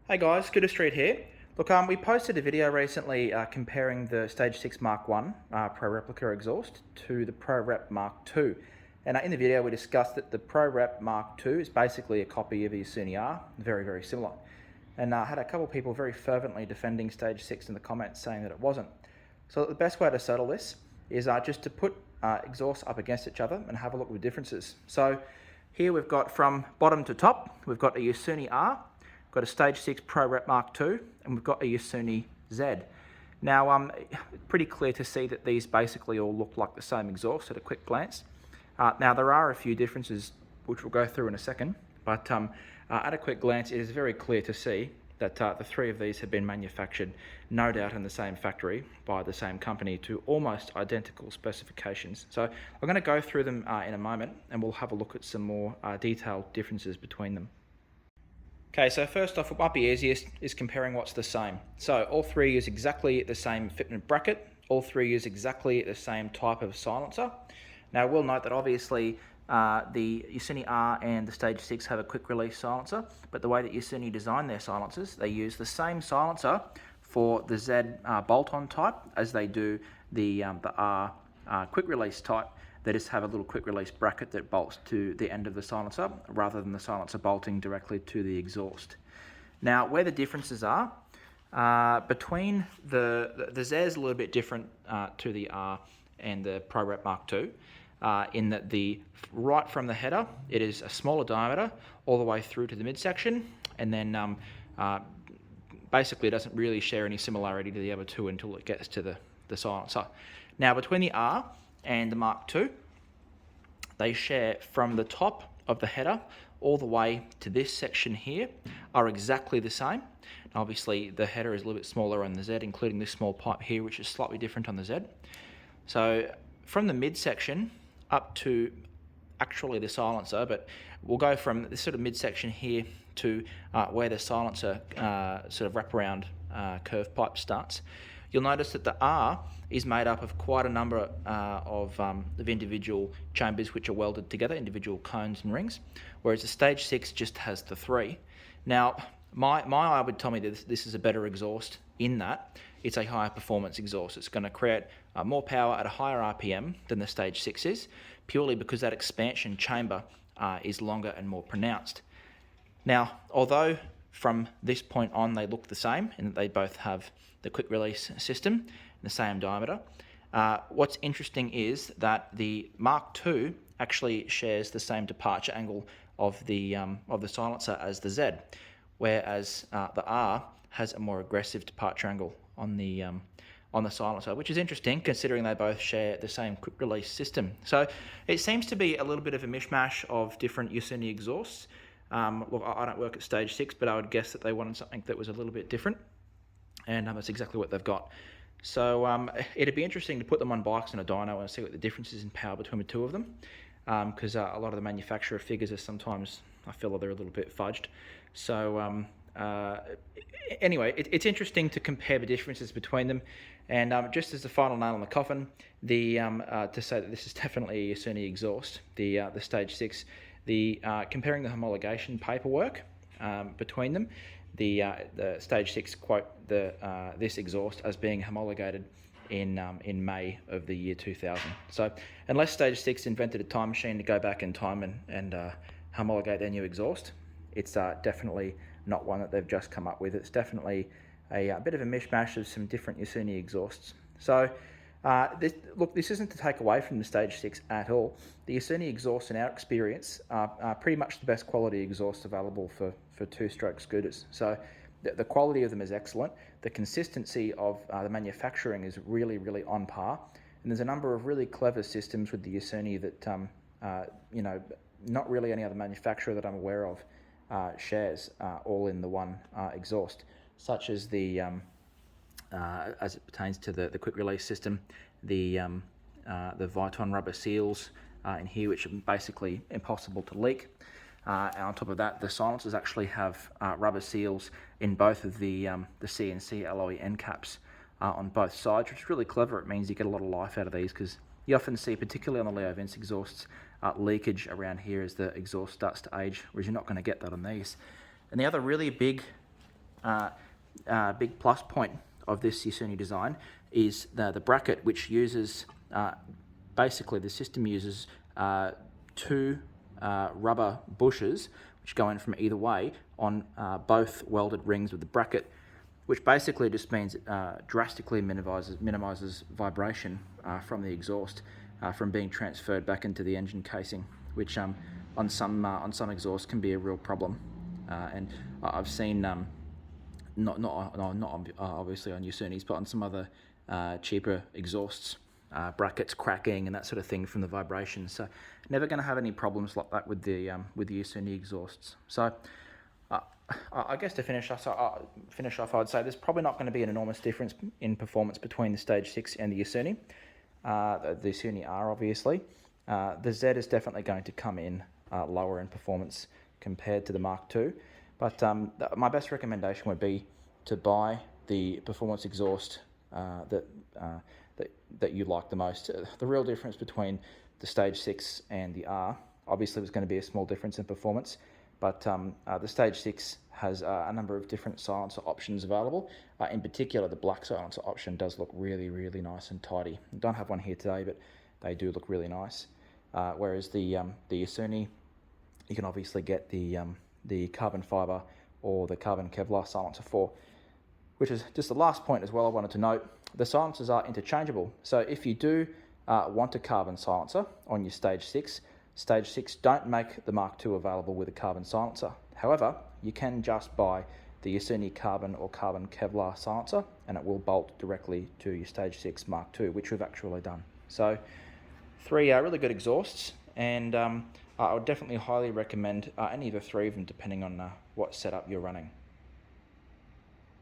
Hey guys, Scooter Street here. Look, we posted a video recently comparing the Stage 6 Mark 1 Pro Replica exhaust to the Pro Rep Mark 2. And in the video we discussed that the Pro Rep Mark 2 is basically a copy of the Yasuni R, very, very similar. And I had a couple of people very fervently defending Stage 6 in the comments saying that it wasn't. So the best way to settle this is just to put exhausts up against each other and have a look at the differences. So here we've got from bottom to top, we've got a Yasuni R, got a Stage 6 Pro Rep Mark II, and we've got a Yasuni Z. Now, pretty clear to see that these basically all look like the same exhaust at a quick glance. Now, there are a few differences which we'll go through in a second, but at a quick glance, it is very clear to see that the three of these have been manufactured, no doubt in the same factory by the same company to almost identical specifications. So I'm going to go through them in a moment, and we'll have a look at some more detailed differences between them. Okay, so first off, what might be easiest is comparing what's the same. So all three use exactly the same fitment bracket. All three use exactly the same type of silencer. Now, we'll note that obviously the Yasuni R and the Stage 6 have a quick release silencer, but the way that Yasuni designed their silencers, they use the same silencer for the Z bolt-on type as they do the R quick release type. They just have a little quick release bracket that bolts to the end of the silencer rather than the silencer bolting directly to the exhaust. Now, where the differences are, between the Z is a little bit different to the R and the Pro Rep Mark II, in that right from the header, it is a smaller diameter all the way through to the midsection, and then basically it doesn't really share any similarity to the other two until it gets to the silencer. Now, between the R and the Mark II, they share from the top of the header all the way to this section here are exactly the same. Now, obviously, the header is a little bit smaller on the Z, including this small pipe here, which is slightly different on the Z. So from the midsection up to actually the silencer, but we'll go from this sort of midsection here to where the silencer sort of wraparound curve pipe starts. You'll notice that the R is made up of quite a number of individual chambers which are welded together, individual cones and rings, whereas the Stage 6 just has the three. Now, my eye would tell me that this is a better exhaust in that it's a higher performance exhaust. It's going to create more power at a higher RPM than the Stage 6 is, purely because that expansion chamber is longer and more pronounced. Now, although from this point on they look the same in that they both have the quick release system in the same diameter, what's interesting is that the Mark II actually shares the same departure angle of the silencer as the Z, whereas the R has a more aggressive departure angle on the silencer, which is interesting considering they both share the same quick release system. So it seems to be a little bit of a mishmash of different Yasuni exhausts. Look, I don't work at Stage 6, but I would guess that they wanted something that was a little bit different, and that's exactly what they've got. So it'd be interesting to put them on bikes and a dyno and see what the difference is in power between the two of them, because a lot of the manufacturer figures are sometimes, I feel, they're a little bit fudged. So anyway, it's interesting to compare the differences between them, and just as the final nail on the coffin, to say that this is definitely a Yasuni exhaust, the Stage 6, comparing the homologation paperwork between them, the Stage 6 quote this exhaust as being homologated in May of the year 2000. So unless Stage 6 invented a time machine to go back in time and homologate their new exhaust, it's definitely not one that they've just come up with. It's definitely a bit of a mishmash of some different Yasuni exhausts. So this isn't to take away from the Stage 6 at all. The Yasuni exhausts, in our experience, are pretty much the best quality exhausts available for two-stroke scooters. So the quality of them is excellent. The consistency of the manufacturing is really, really on par. And there's a number of really clever systems with the Yasuni that, not really any other manufacturer that I'm aware of shares all in the one exhaust, such as as it pertains to the quick release system, the Viton rubber seals in here, which are basically impossible to leak. And on top of that, the silencers actually have rubber seals in both of the CNC alloy end caps on both sides, which is really clever. It means you get a lot of life out of these, because you often see, particularly on the Leo Vince exhausts, leakage around here as the exhaust starts to age, whereas you're not going to get that on these. And the other really big big plus point of this Yasuni design is the bracket, which uses, basically the system uses two rubber bushes which go in from either way on both welded rings with the bracket, which basically just means it drastically minimises vibration from the exhaust from being transferred back into the engine casing, which on some exhausts can be a real problem. And I've seen not obviously on Yasunis, but on some other cheaper exhausts, brackets cracking and that sort of thing from the vibration. So never going to have any problems like that with the Yasuni exhausts. So I guess to finish off, I'd say there's probably not going to be an enormous difference in performance between the Stage 6 and the Yasuni. The Yasuni R, obviously. The Z is definitely going to come in lower in performance compared to the Mark II. But my best recommendation would be to buy the performance exhaust that you like the most. The real difference between the Stage 6 and the R, obviously there's going to be a small difference in performance, but the Stage 6 has a number of different silencer options available. In particular, the black silencer option does look really, really nice and tidy. I don't have one here today, but they do look really nice. Whereas the Yasuni, you can obviously get the carbon fibre or the carbon Kevlar silencer 4, which is just the last point as well I wanted to note. The silencers are interchangeable. So if you do want a carbon silencer on your Stage 6, Stage 6 don't make the Mark II available with a carbon silencer. However, you can just buy the Yasuni carbon or carbon Kevlar silencer and it will bolt directly to your Stage 6 Mark II, which we've actually done. So 3 really good exhausts, and I would definitely highly recommend any of the 3 of them depending on what setup you're running.